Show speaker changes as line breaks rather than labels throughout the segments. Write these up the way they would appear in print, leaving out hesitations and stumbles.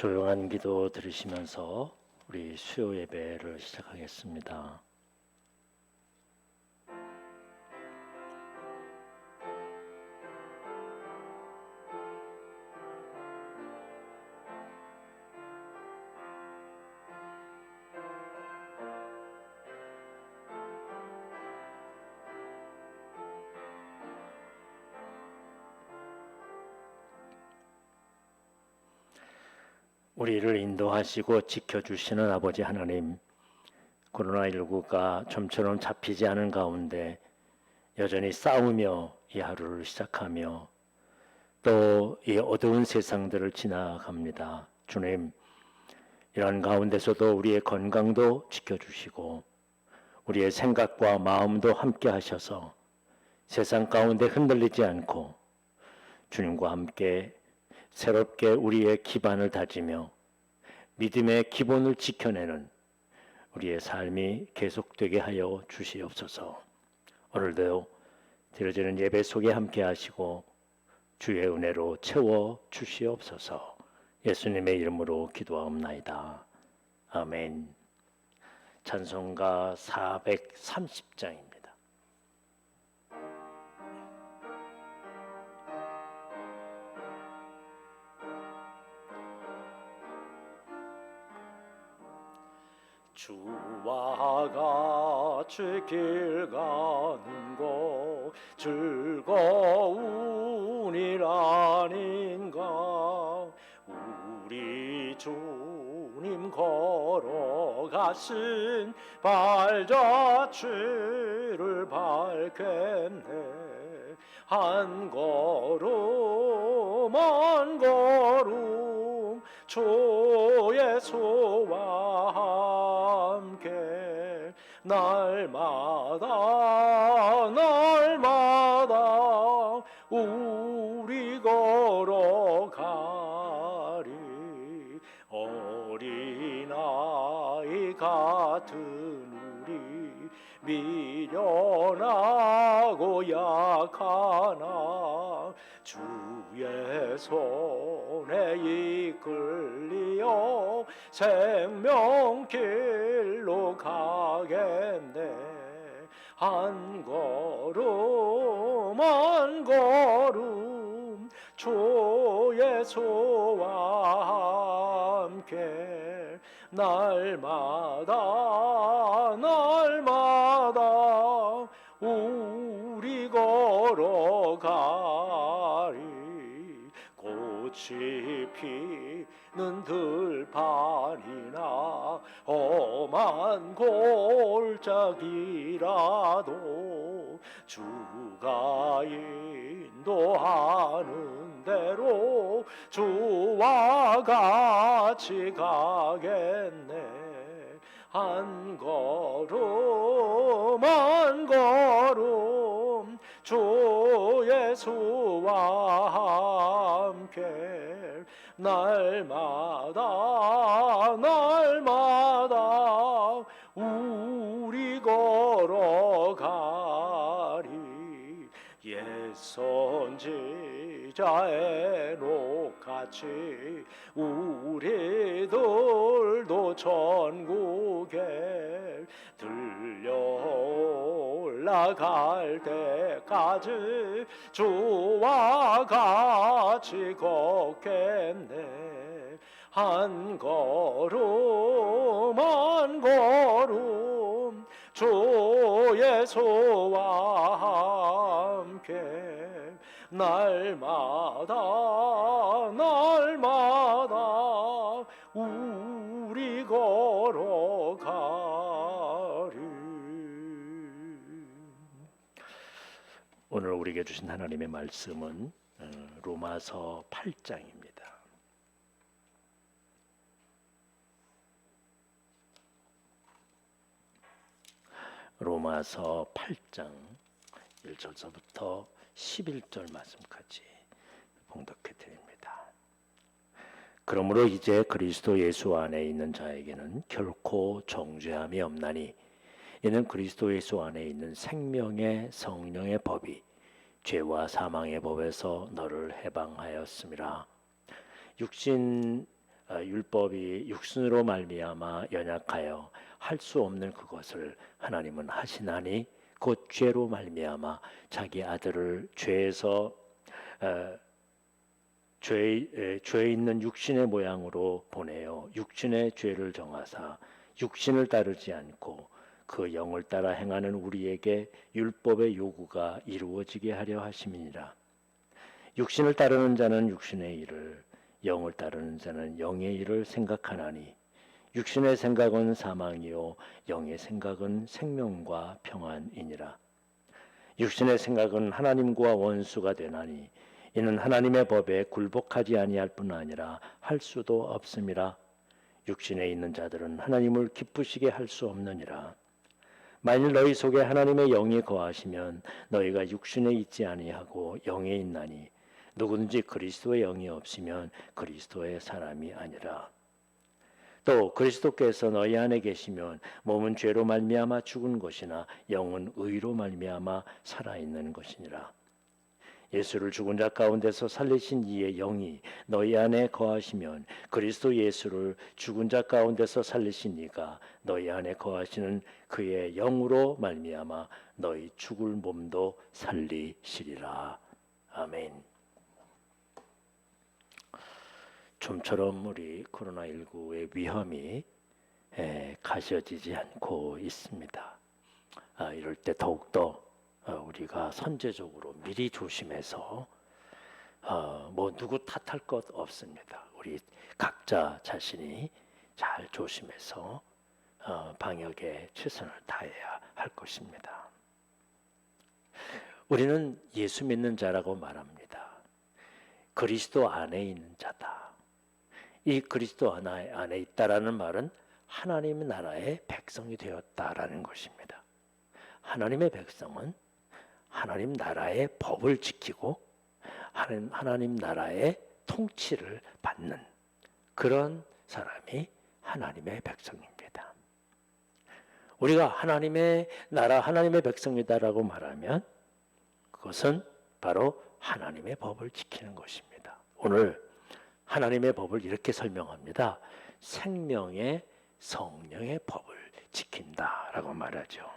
조용한 기도 들으시면서 우리 수요 예배를 시작하겠습니다. 우리를 인도하시고 지켜주시는 아버지 하나님, 코로나19가 좀처럼 잡히지 않은 가운데 여전히 싸우며 이 하루를 시작하며 또 이 어두운 세상들을 지나갑니다. 주님, 이런 가운데서도 우리의 건강도 지켜주시고 우리의 생각과 마음도 함께 하셔서 세상 가운데 흔들리지 않고 주님과 함께 새롭게 우리의 기반을 다지며 믿음의 기본을 지켜내는 우리의 삶이 계속되게 하여 주시옵소서. 오늘도 드려지는 예배 속에 함께 하시고 주의 은혜로 채워 주시옵소서. 예수님의 이름으로 기도하옵나이다. 아멘. 찬송가 430장입니다. 주와 같이 길 가는 것 즐거운 일 아닌가. 우리 주님 걸어가신 발자취를 밟겠네. 한 걸음 한 걸음 주의 수와 함께 날마다 우리 걸어가리. 어린아이 같은 우리 미련하고 약하나 주의 손에 이끌리어 생명길로 가겠네. 한 걸음 한 걸음 주의 수와 함께 날마다 우리 걸어가리. 꽃이 피는 들판이나 험한 골짜기라도 주가 인도하는 대로 주와 같이 가겠네. 한 걸음 한 걸음 주의 수와 함께 날마다 우리 걸어가리. 옛 선지자 에녹같이 우리들도 천국에 들려 올라갈 때까지 주와 같이 걷겠네. 한 걸음 한 걸음 주의 수와 함께 날마다 우리 걸어가리. 오늘 우리에게 주신 하나님의 말씀은 로마서 8장입니다. 로마서 8장 1절서부터 11절 말씀까지 봉독해 드립니다. 그러므로 이제 그리스도 예수 안에 있는 자에게는 결코 정죄함이 없나니 이는 그리스도 예수 안에 있는 생명의 성령의 법이 죄와 사망의 법에서 너를 해방하였음이라. 육신 율법이 육신으로 말미암아 연약하여 할 수 없는 그것을 하나님은 하시나니 곧 죄로 말미암아 자기 아들을 죄에서 죄에 있는 육신의 모양으로 보내어 육신의 죄를 정하사 육신을 따르지 않고 그 영을 따라 행하는 우리에게 율법의 요구가 이루어지게 하려 하심이니라. 육신을 따르는 자는 육신의 일을, 영을 따르는 자는 영의 일을 생각하나니 육신의 생각은 사망이요 영의 생각은 생명과 평안이니라. 육신의 생각은 하나님과 원수가 되나니 이는 하나님의 법에 굴복하지 아니할 뿐 아니라 할 수도 없음이라. 육신에 있는 자들은 하나님을 기쁘시게 할 수 없느니라. 만일 너희 속에 하나님의 영이 거하시면 너희가 육신에 있지 아니하고 영에 있나니 누구든지 그리스도의 영이 없으면 그리스도의 사람이 아니라. 또 그리스도께서 너희 안에 계시면 몸은 죄로 말미암아 죽은 것이나 영은 의로 말미암아 살아있는 것이니라. 예수를 죽은 자 가운데서 살리신 이의 영이 너희 안에 거하시면 그리스도 예수를 죽은 자 가운데서 살리신 이가 너희 안에 거하시는 그의 영으로 말미암아 너희 죽을 몸도 살리시리라. 아멘. 좀처럼 우리 코로나19의 위험이 가셔지지 않고 있습니다. 이럴 때 더욱더 우리가 선제적으로 미리 조심해서 뭐 누구 탓할 것 없습니다. 우리 각자 자신이 잘 조심해서 방역에 최선을 다해야 할 것입니다. 우리는 예수 믿는 자라고 말합니다. 그리스도 안에 있는 자다. 이 그리스도 안에 있다라는 말은 하나님의 나라의 백성이 되었다라는 것입니다. 하나님의 백성은 하나님 나라의 법을 지키고 하나님 나라의 통치를 받는 그런 사람이 하나님의 백성입니다. 우리가 하나님의 나라, 하나님의 백성이다라고 말하면 그것은 바로 하나님의 법을 지키는 것입니다. 오늘 하나님의 법을 이렇게 설명합니다. 생명의 성령의 법을 지킨다라고 말하죠.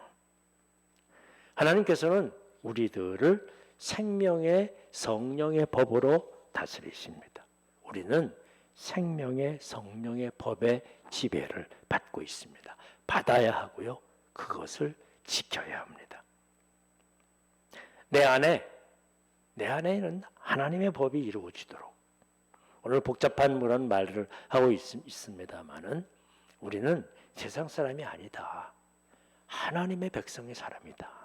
하나님께서는 우리들을 생명의 성령의 법으로 다스리십니다. 우리는 생명의 성령의 법의 지배를 받고 있습니다. 받아야 하고요. 그것을 지켜야 합니다. 내 안에는 하나님의 법이 이루어지도록 오늘 복잡한 그런 말을 하고 있습니다만은 우리는 세상 사람이 아니다. 하나님의 백성의 사람이다.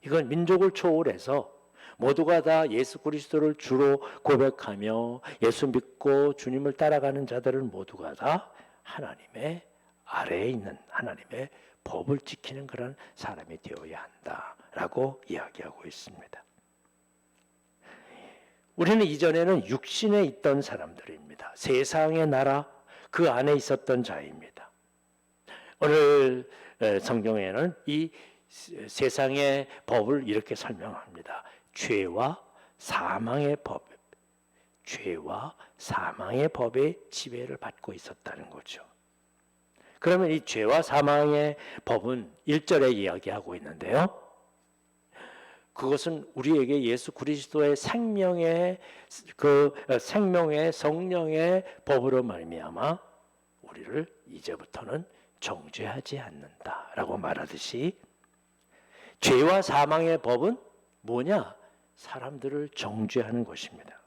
이건 민족을 초월해서 모두가 다 예수 그리스도를 주로 고백하며 예수 믿고 주님을 따라가는 자들은 모두가 다 하나님의 아래에 있는 하나님의 법을 지키는 그런 사람이 되어야 한다라고 이야기하고 있습니다. 우리는 이전에는 육신에 있던 사람들입니다. 세상의 나라 그 안에 있었던 자입니다. 오늘 성경에는 이 세상의 법을 이렇게 설명합니다. 죄와 사망의 법, 죄와 사망의 법의 지배를 받고 있었다는 거죠. 그러면 이 죄와 사망의 법은 1절에 이야기하고 있는데요. 그것은 우리에게 예수 그리스도의 생명의 성령의 법으로 말미암아 우리를 이제부터는 정죄하지 않는다라고 말하듯이 죄와 사망의 법은 뭐냐? 사람들을 정죄하는 것입니다.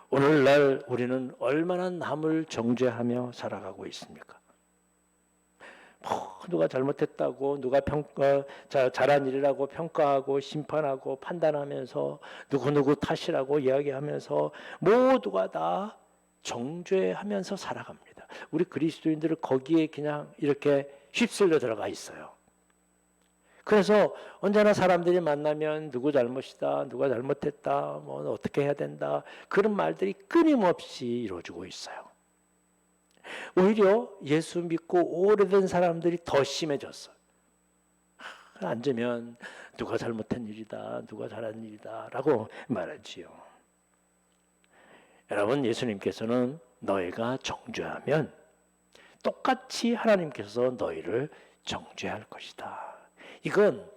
오늘날 우리는 얼마나 남을 정죄하며 살아가고 있습니까? 누가 잘못했다고 누가 잘한 일이라고 평가하고 심판하고 판단하면서 누구 탓이라고 이야기하면서 모두가 다 정죄하면서 살아갑니다. 우리 그리스도인들은 거기에 그냥 이렇게 휩쓸려 들어가 있어요. 그래서 언제나 사람들이 만나면 누구 잘못이다, 누가 잘못했다, 뭐 어떻게 해야 된다 그런 말들이 끊임없이 이루어지고 있어요. 오히려 예수 믿고 오래된 사람들이 더 심해졌어요. 앉으면 누가 잘못한 일이다, 누가 잘한 일이다 라고 말하지요. 여러분, 예수님께서는 너희가 정죄하면 똑같이 하나님께서 너희를 정죄할 것이다. 이건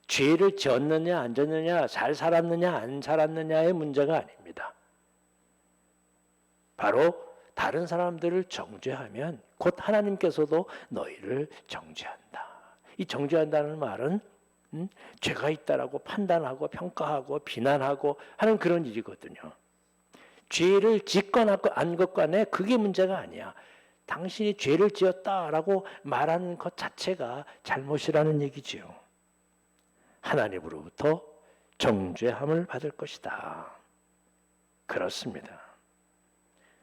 죄를 지었느냐 안 지었느냐, 잘 살았느냐 안 살았느냐의 문제가 아닙니다. 바로 다른 사람들을 정죄하면 곧 하나님께서도 너희를 정죄한다. 이 정죄한다는 말은 죄가 있다라고 판단하고 평가하고 비난하고 하는 그런 일이거든요. 죄를 짓거나 안 것간에 그게 문제가 아니야. 당신이 죄를 지었다라고 말하는 것 자체가 잘못이라는 얘기지요. 하나님으로부터 정죄함을 받을 것이다. 그렇습니다.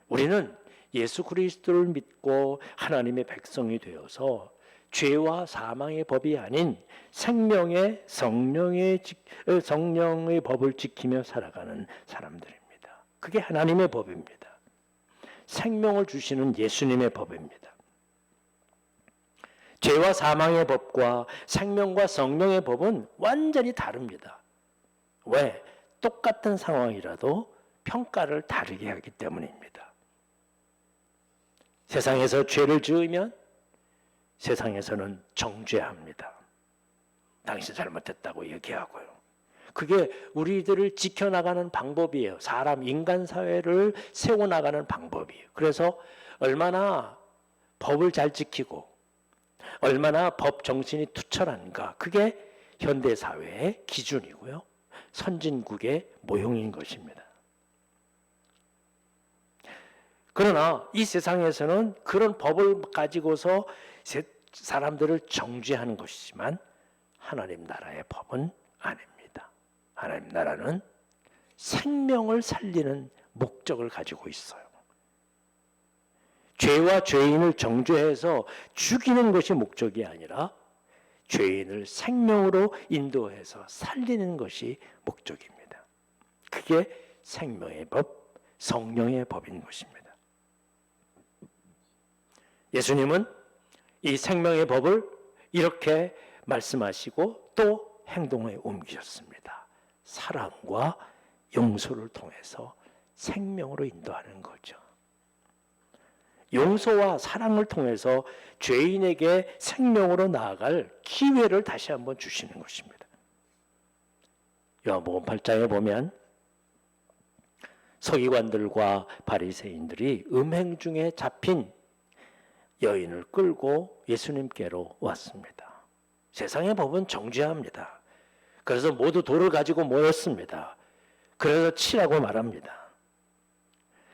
우리는 예수 그리스도를 믿고 하나님의 백성이 되어서 죄와 사망의 법이 아닌 생명의 성령의 법을 지키며 살아가는 사람들입니다. 그게 하나님의 법입니다. 생명을 주시는 예수님의 법입니다. 죄와 사망의 법과 생명과 성령의 법은 완전히 다릅니다. 왜? 똑같은 상황이라도 평가를 다르게 하기 때문입니다. 세상에서 죄를 지으면 세상에서는 정죄합니다. 당신 잘못했다고 얘기하고요. 그게 우리들을 지켜나가는 방법이에요. 사람, 인간 사회를 세워나가는 방법이에요. 그래서 얼마나 법을 잘 지키고 얼마나 법 정신이 투철한가, 그게 현대사회의 기준이고요. 선진국의 모형인 것입니다. 그러나 이 세상에서는 그런 법을 가지고서 사람들을 정죄하는 것이지만 하나님 나라의 법은 아닙니다. 하나님 나라는 생명을 살리는 목적을 가지고 있어요. 죄와 죄인을 정죄해서 죽이는 것이 목적이 아니라 죄인을 생명으로 인도해서 살리는 것이 목적입니다. 그게 생명의 법, 성령의 법인 것입니다. 예수님은 이 생명의 법을 이렇게 말씀하시고 또 행동에 옮기셨습니다. 사랑과 용서를 통해서 생명으로 인도하는 거죠. 용서와 사랑을 통해서 죄인에게 생명으로 나아갈 기회를 다시 한번 주시는 것입니다. 요한복음 8장에 보면 서기관들과 바리새인들이 음행 중에 잡힌 여인을 끌고 예수님께로 왔습니다. 세상의 법은 정죄합니다. 그래서 모두 돌을 가지고 모였습니다. 그래서 치라고 말합니다.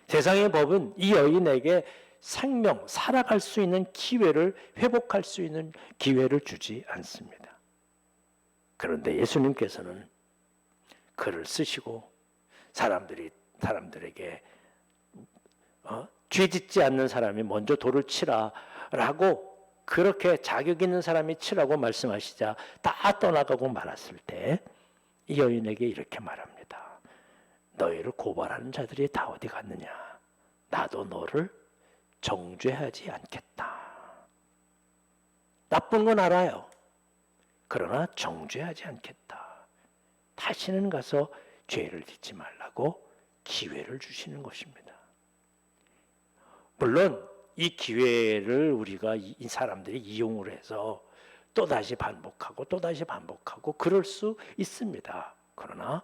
세상의 법은 이 여인에게 생명, 살아갈 수 있는 기회를, 회복할 수 있는 기회를 주지 않습니다. 그런데 예수님께서는 글을 쓰시고 사람들에게 죄 짓지 않는 사람이 먼저 돌을 치라라고, 그렇게 자격 있는 사람이 치라고 말씀하시자 다 떠나가고 말았을 때 이 여인에게 이렇게 말합니다. 너희를 고발하는 자들이 다 어디 갔느냐? 나도 너를 정죄하지 않겠다. 나쁜 건 알아요. 그러나 정죄하지 않겠다. 다시는 가서 죄를 짓지 말라고 기회를 주시는 것입니다. 물론 이 기회를 우리가 이 사람들이 이용을 해서 또다시 반복하고 또다시 반복하고 그럴 수 있습니다. 그러나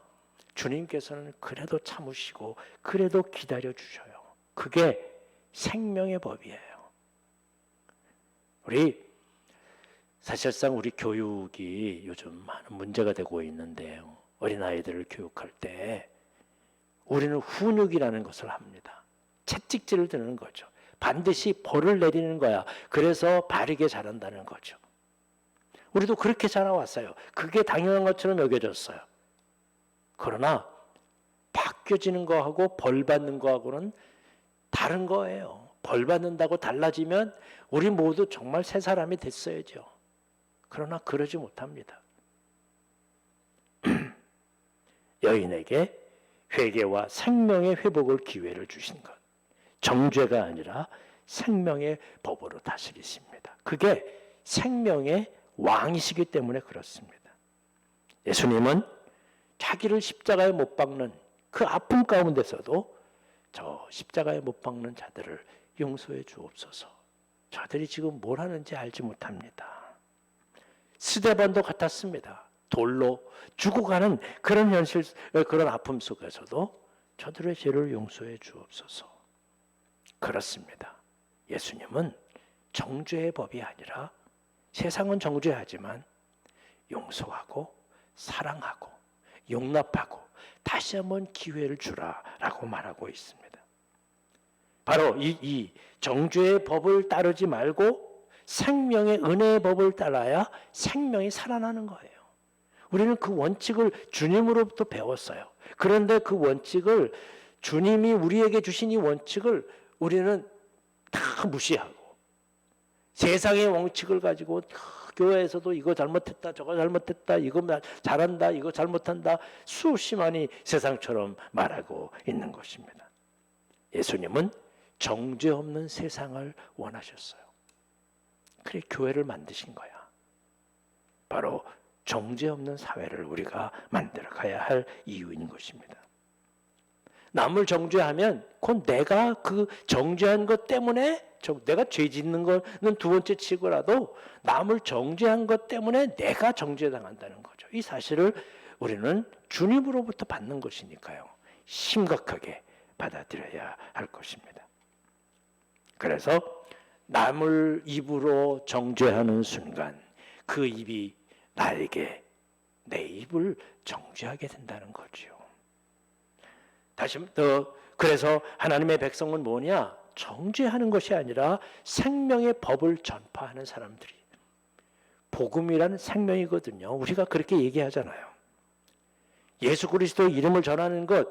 주님께서는 그래도 참으시고 그래도 기다려 주셔요. 그게 생명의 법이에요. 사실상 우리 교육이 요즘 많은 문제가 되고 있는데요. 어린아이들을 교육할 때 우리는 훈육이라는 것을 합니다. 채찍질을 드는 거죠. 반드시 벌을 내리는 거야. 그래서 바르게 자란다는 거죠. 우리도 그렇게 자라왔어요. 그게 당연한 것처럼 여겨졌어요. 그러나 바뀌어지는 거하고 벌 받는 거하고는 다른 거예요. 벌 받는다고 달라지면 우리 모두 정말 새 사람이 됐어야죠. 그러나 그러지 못합니다. 여인에게 회개와 생명의 회복을 기회를 주신 것. 정죄가 아니라 생명의 법으로 다스리십니다. 그게 생명의 왕이시기 때문에 그렇습니다. 예수님은 자기를 십자가에 못 박는 그 아픔 가운데서도 저 십자가에 못 박는 자들을 용서해 주옵소서. 저들이 지금 뭘 하는지 알지 못합니다. 스데반도 같았습니다. 돌로 죽어가는 그런 현실, 그런 아픔 속에서도 저들의 죄를 용서해 주옵소서. 그렇습니다. 예수님은 정죄의 법이 아니라 세상은 정죄하지만 용서하고 사랑하고 용납하고 다시 한번 기회를 주라라고 말하고 있습니다. 바로 이 정죄의 법을 따르지 말고 생명의 은혜의 법을 따라야 생명이 살아나는 거예요. 우리는 그 원칙을 주님으로부터 배웠어요. 그런데 그 원칙을 주님이 우리에게 주신 이 원칙을 우리는 다 무시하고 세상의 원칙을 가지고 교회에서도 이거 잘못했다 저거 잘못했다 이거 잘한다 이거 잘못한다 수없이 많이 세상처럼 말하고 있는 것입니다. 예수님은 정죄 없는 세상을 원하셨어요. 그래 교회를 만드신 거야. 바로 정죄 없는 사회를 우리가 만들어 가야 할 이유인 것입니다. 남을 정죄하면 그건 내가 그 정죄한 것 때문에 내가 죄 짓는 거는 두 번째 치고라도 남을 정죄한 것 때문에 내가 정죄당한다는 거죠. 이 사실을 우리는 주님으로부터 받는 것이니까요. 심각하게 받아들여야 할 것입니다. 그래서 남을 입으로 정죄하는 순간 그 입이 나에게 내 입을 정죄하게 된다는 거죠. 다시 더 그래서 하나님의 백성은 뭐냐? 정죄하는 것이 아니라 생명의 법을 전파하는 사람들이. 복음이란 생명이거든요. 우리가 그렇게 얘기하잖아요. 예수 그리스도의 이름을 전하는 것,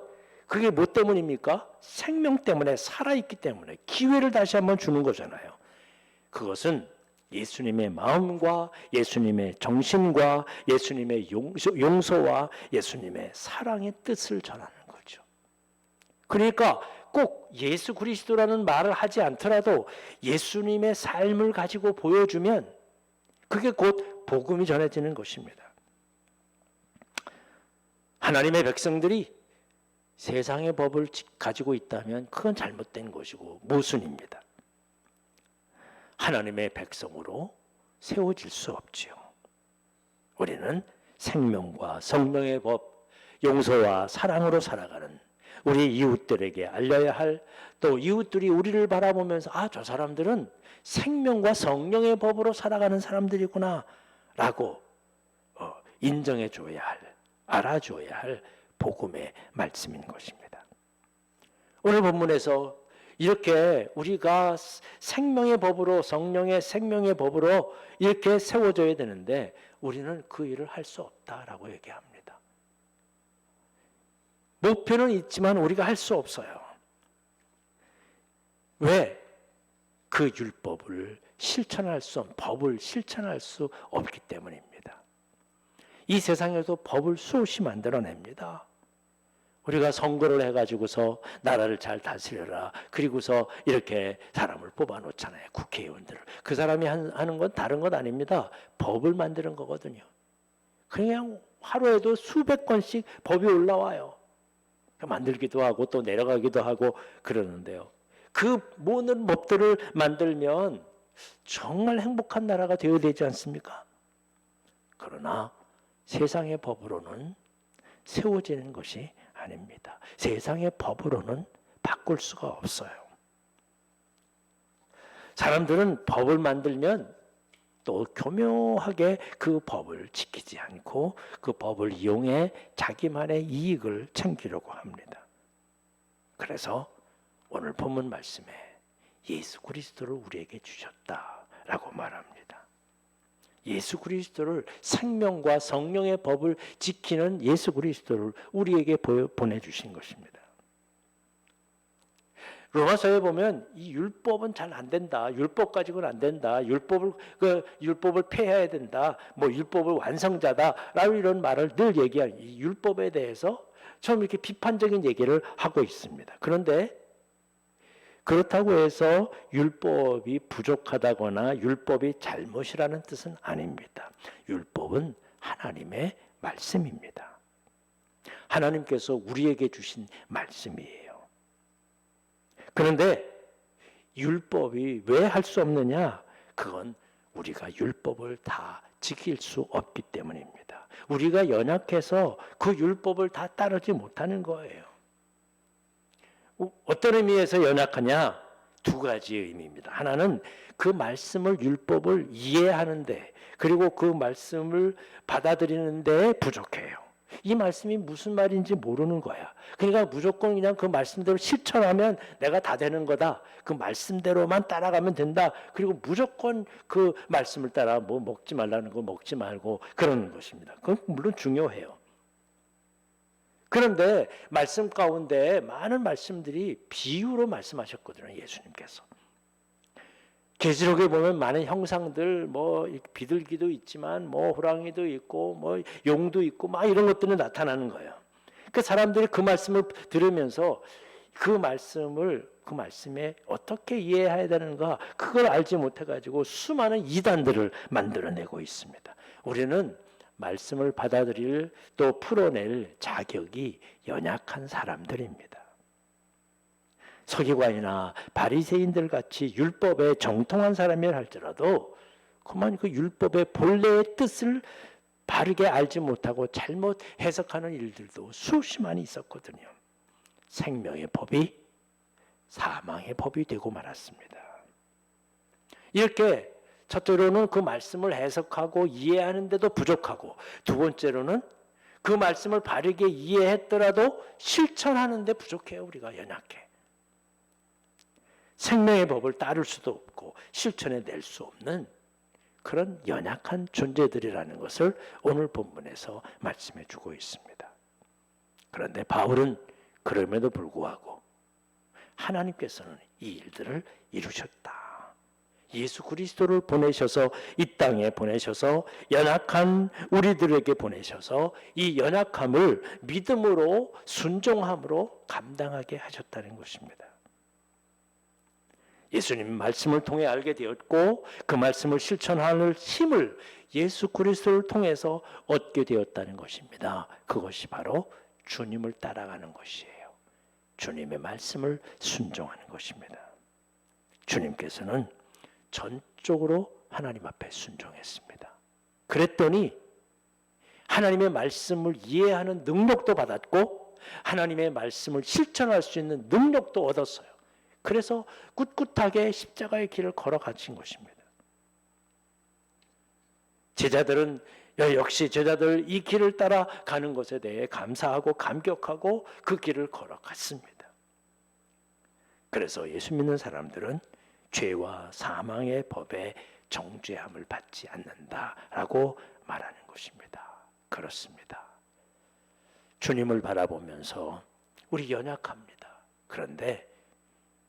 그게 뭐 때문입니까? 생명 때문에, 살아있기 때문에 기회를 다시 한번 주는 거잖아요. 그것은 예수님의 마음과 예수님의 정신과 예수님의 용서와 예수님의 사랑의 뜻을 전하는 거죠. 그러니까 꼭 예수 그리스도라는 말을 하지 않더라도 예수님의 삶을 가지고 보여주면 그게 곧 복음이 전해지는 것입니다. 하나님의 백성들이 세상의 법을 가지고 있다면 그건 잘못된 것이고 모순입니다. 하나님의 백성으로 세워질 수 없지요. 우리는 생명과 성령의 법, 용서와 사랑으로 살아가는 우리 이웃들에게 알려야 할, 또 이웃들이 우리를 바라보면서 저 사람들은 생명과 성령의 법으로 살아가는 사람들이구나 라고 인정해 줘야 할, 알아줘야 할 복음의 말씀인 것입니다. 오늘 본문에서 이렇게 우리가 생명의 법으로, 성령의 생명의 법으로 이렇게 세워져야 되는데 우리는 그 일을 할 수 없다라고 얘기합니다. 목표는 있지만 우리가 할 수 없어요. 왜? 그 율법을 실천할 수 없는, 법을 실천할 수 없기 때문입니다. 이 세상에도 법을 수없이 만들어냅니다. 우리가 선거를 해가지고서 나라를 잘 다스려라. 그리고서 이렇게 사람을 뽑아놓잖아요. 국회의원들을. 그 사람이 하는 건 다른 건 아닙니다. 법을 만드는 거거든요. 그냥 하루에도 수백 건씩 법이 올라와요. 만들기도 하고 또 내려가기도 하고 그러는데요. 그 모든 법들을 만들면 정말 행복한 나라가 되어야 되지 않습니까? 그러나 세상의 법으로는 세워지는 것이 아닙니다. 세상의 법으로는 바꿀 수가 없어요. 사람들은 법을 만들면 또 교묘하게 그 법을 지키지 않고 그 법을 이용해 자기만의 이익을 챙기려고 합니다. 그래서 오늘 본문 말씀에 예수 그리스도를 우리에게 주셨다라고 말합니다. 예수 그리스도를, 생명과 성령의 법을 지키는 예수 그리스도를 우리에게 보내주신 것입니다. 로마서에 보면 이 율법은 잘 안 된다. 율법 가지고는 안 된다. 율법을 폐해야 된다. 율법을 완성자다라고 이런 말을 늘 얘기하는 이 율법에 대해서 처음 이렇게 비판적인 얘기를 하고 있습니다. 그런데 그렇다고 해서 율법이 부족하다거나 율법이 잘못이라는 뜻은 아닙니다. 율법은 하나님의 말씀입니다. 하나님께서 우리에게 주신 말씀이에요. 그런데 율법이 왜 할 수 없느냐? 그건 우리가 율법을 다 지킬 수 없기 때문입니다. 우리가 연약해서 그 율법을 다 따르지 못하는 거예요. 어떤 의미에서 연약하냐? 두 가지 의미입니다. 하나는 그 말씀을, 율법을 이해하는데, 그리고 그 말씀을 받아들이는 데 부족해요. 이 말씀이 무슨 말인지 모르는 거야. 그러니까 무조건 그냥 그 말씀대로 실천하면 내가 다 되는 거다. 그 말씀대로만 따라가면 된다. 그리고 무조건 그 말씀을 따라 뭐 먹지 말라는 거 먹지 말고 그러는 것입니다. 그건 물론 중요해요. 그런데 말씀 가운데 많은 말씀들이 비유로 말씀하셨거든요. 예수님께서. 계시록에 보면 많은 형상들, 뭐 비둘기도 있지만 뭐 호랑이도 있고 뭐 용도 있고 막 이런 것들이 나타나는 거예요. 그 사람들이 그 말씀을 들으면서 그 말씀에 어떻게 이해해야 되는가, 그걸 알지 못해 가지고 수많은 이단들을 만들어내고 있습니다. 우리는 말씀을 받아들일, 또 풀어낼 자격이 연약한 사람들입니다. 서기관이나 바리새인들 같이 율법에 정통한 사람이라 할지라도 그만 그 율법의 본래의 뜻을 바르게 알지 못하고 잘못 해석하는 일들도 수십 많이 있었거든요. 생명의 법이 사망의 법이 되고 말았습니다. 이렇게 첫째로는 그 말씀을 해석하고 이해하는데도 부족하고, 두 번째로는 그 말씀을 바르게 이해했더라도 실천하는데 부족해요. 우리가 연약해. 생명의 법을 따를 수도 없고 실천해 낼 수 없는 그런 연약한 존재들이라는 것을 오늘 본문에서 말씀해 주고 있습니다. 그런데 바울은 그럼에도 불구하고 하나님께서는 이 일들을 이루셨다. 예수 그리스도를 보내셔서, 이 땅에 보내셔서, 연약한 우리들에게 보내셔서 이 연약함을 믿음으로, 순종함으로 감당하게 하셨다는 것입니다. 예수님 말씀을 통해 알게 되었고 그 말씀을 실천하는 힘을 예수 그리스도를 통해서 얻게 되었다는 것입니다. 그것이 바로 주님을 따라가는 것이에요. 주님의 말씀을 순종하는 것입니다. 주님께서는 전적으로 하나님 앞에 순종했습니다. 그랬더니 하나님의 말씀을 이해하는 능력도 받았고 하나님의 말씀을 실천할 수 있는 능력도 얻었어요. 그래서 꿋꿋하게 십자가의 길을 걸어가신 것입니다. 제자들은 역시 제자들 이 길을 따라가는 것에 대해 감사하고 감격하고 그 길을 걸어갔습니다. 그래서 예수 믿는 사람들은 죄와 사망의 법에 정죄함을 받지 않는다라고 말하는 것입니다. 그렇습니다. 주님을 바라보면서 우리 연약합니다. 그런데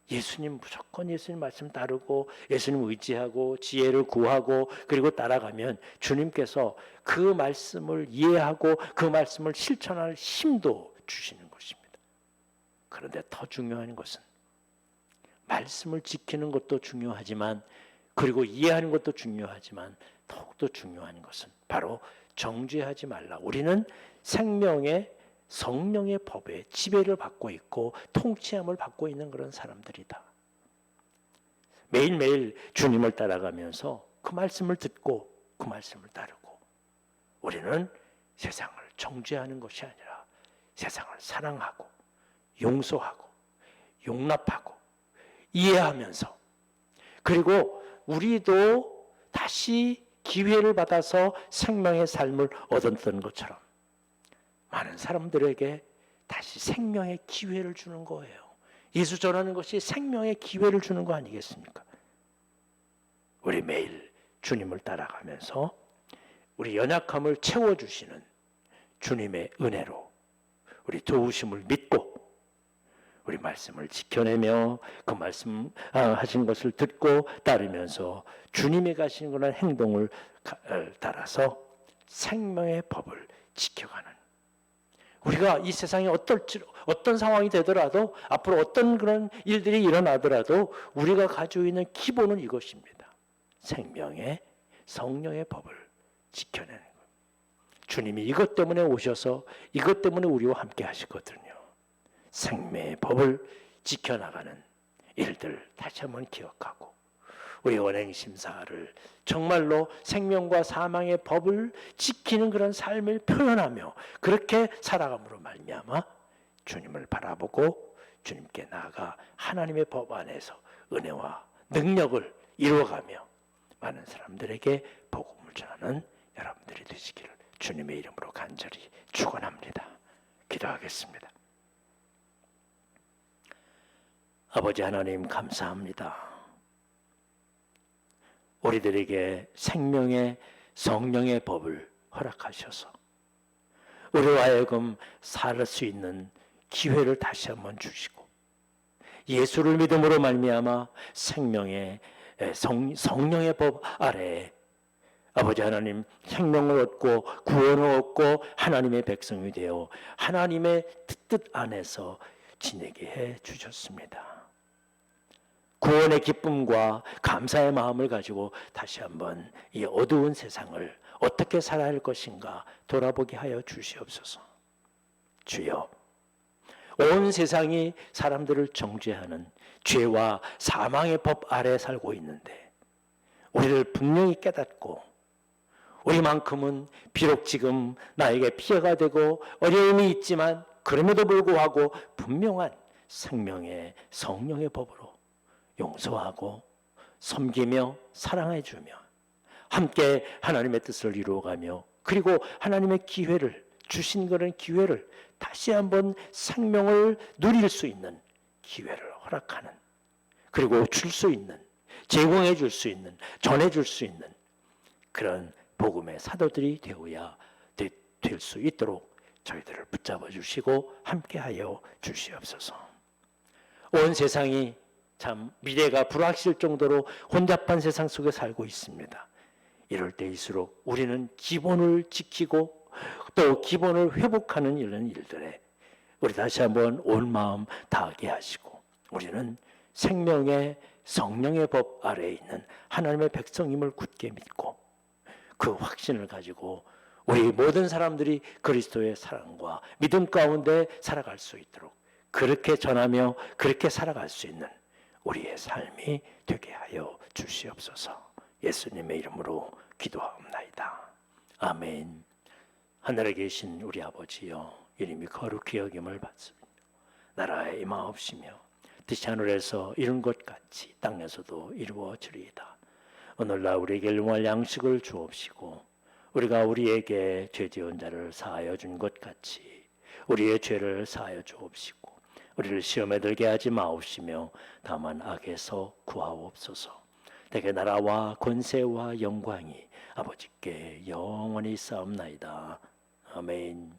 예수님, 무조건 예수님 말씀 따르고 예수님 의지하고 지혜를 구하고 그리고 따라가면 주님께서 그 말씀을 이해하고 그 말씀을 실천할 힘도 주시는 것입니다. 그런데 더 중요한 것은 말씀을 지키는 것도 중요하지만, 그리고 이해하는 것도 중요하지만 더욱더 중요한 것은 바로 정죄하지 말라. 우리는 생명의 성령의 법에 지배를 받고 있고 통치함을 받고 있는 그런 사람들이다. 매일매일 주님을 따라가면서 그 말씀을 듣고 그 말씀을 따르고 우리는 세상을 정죄하는 것이 아니라 세상을 사랑하고 용서하고 용납하고 이해하면서, 그리고 우리도 다시 기회를 받아서 생명의 삶을 얻었던 것처럼 많은 사람들에게 다시 생명의 기회를 주는 거예요. 예수 전하는 것이 생명의 기회를 주는 거 아니겠습니까? 우리 매일 주님을 따라가면서 우리 연약함을 채워주시는 주님의 은혜로 우리 도우심을 믿고 우리 말씀을 지켜내며 그 말씀 하신 것을 듣고 따르면서 주님이 가시는 그런 행동을 따라서 생명의 법을 지켜가는, 우리가 이 세상에 어떤 상황이 되더라도, 앞으로 어떤 그런 일들이 일어나더라도 우리가 가지고 있는 기본은 이것입니다. 생명의 성령의 법을 지켜내는 것. 주님이 이것 때문에 오셔서 이것 때문에 우리와 함께 하시거든요. 생명의 법을 지켜나가는 일들 다시 한번 기억하고 우리 언행심사를 정말로 생명과 사망의 법을 지키는 그런 삶을 표현하며 그렇게 살아감으로 말미암아 주님을 바라보고 주님께 나아가 하나님의 법 안에서 은혜와 능력을 이루어가며 많은 사람들에게 복음을 전하는 여러분들이 되시기를 주님의 이름으로 간절히 축원합니다. 기도하겠습니다. 아버지 하나님 감사합니다. 우리들에게 생명의 성령의 법을 허락하셔서 우리와 하여금 살 수 있는 기회를 다시 한번 주시고 예수를 믿음으로 말미암아 생명의 성령의 법 아래에 아버지 하나님 생명을 얻고 구원을 얻고 하나님의 백성이 되어 하나님의 뜻 안에서 지내게 해 주셨습니다. 구원의 기쁨과 감사의 마음을 가지고 다시 한번 이 어두운 세상을 어떻게 살아야 할 것인가 돌아보게 하여 주시옵소서. 주여, 온 세상이 사람들을 정죄하는 죄와 사망의 법 아래 살고 있는데 우리를 분명히 깨닫고 우리만큼은 비록 지금 나에게 피해가 되고 어려움이 있지만 그럼에도 불구하고 분명한 생명의 성령의 법으로 용서하고 섬기며 사랑해주며 함께 하나님의 뜻을 이루어가며 그리고 하나님의 기회를 주신 그런 기회를 다시 한번 생명을 누릴 수 있는 기회를 허락하는 그리고 줄 수 있는 제공해 줄 수 있는 전해 줄 수 있는 그런 복음의 사도들이 되어야 될 수 있도록 저희들을 붙잡아 주시고 함께하여 주시옵소서. 온 세상이 참 미래가 불확실 정도로 혼잡한 세상 속에 살고 있습니다. 이럴 때일수록 우리는 기본을 지키고 또 기본을 회복하는 이런 일들에 우리 다시 한번 온 마음 다하게 하시고 우리는 생명의 성령의 법 아래에 있는 하나님의 백성임을 굳게 믿고 그 확신을 가지고 우리 모든 사람들이 그리스도의 사랑과 믿음 가운데 살아갈 수 있도록 그렇게 전하며 그렇게 살아갈 수 있는 우리의 삶이 되게 하여 주시옵소서. 예수님의 이름으로 기도하옵나이다. 아멘. 하늘에 계신 우리 아버지여, 이름이 거룩히 여김을 받습니다. 나라에 임하옵시며 뜻이 하늘에서 이룬 것 같이 땅에서도 이루어지리이다. 오늘날 우리에게 일용할 양식을 주옵시고 우리가 우리에게 죄 지은 자를 사하여 준 것 같이 우리의 죄를 사하여 주옵시고 우리를 시험에 들게 하지 마옵시며 다만 악에서 구하옵소서. 내게 나라와 권세와 영광이 아버지께 영원히 쌓옵나이다. 아멘.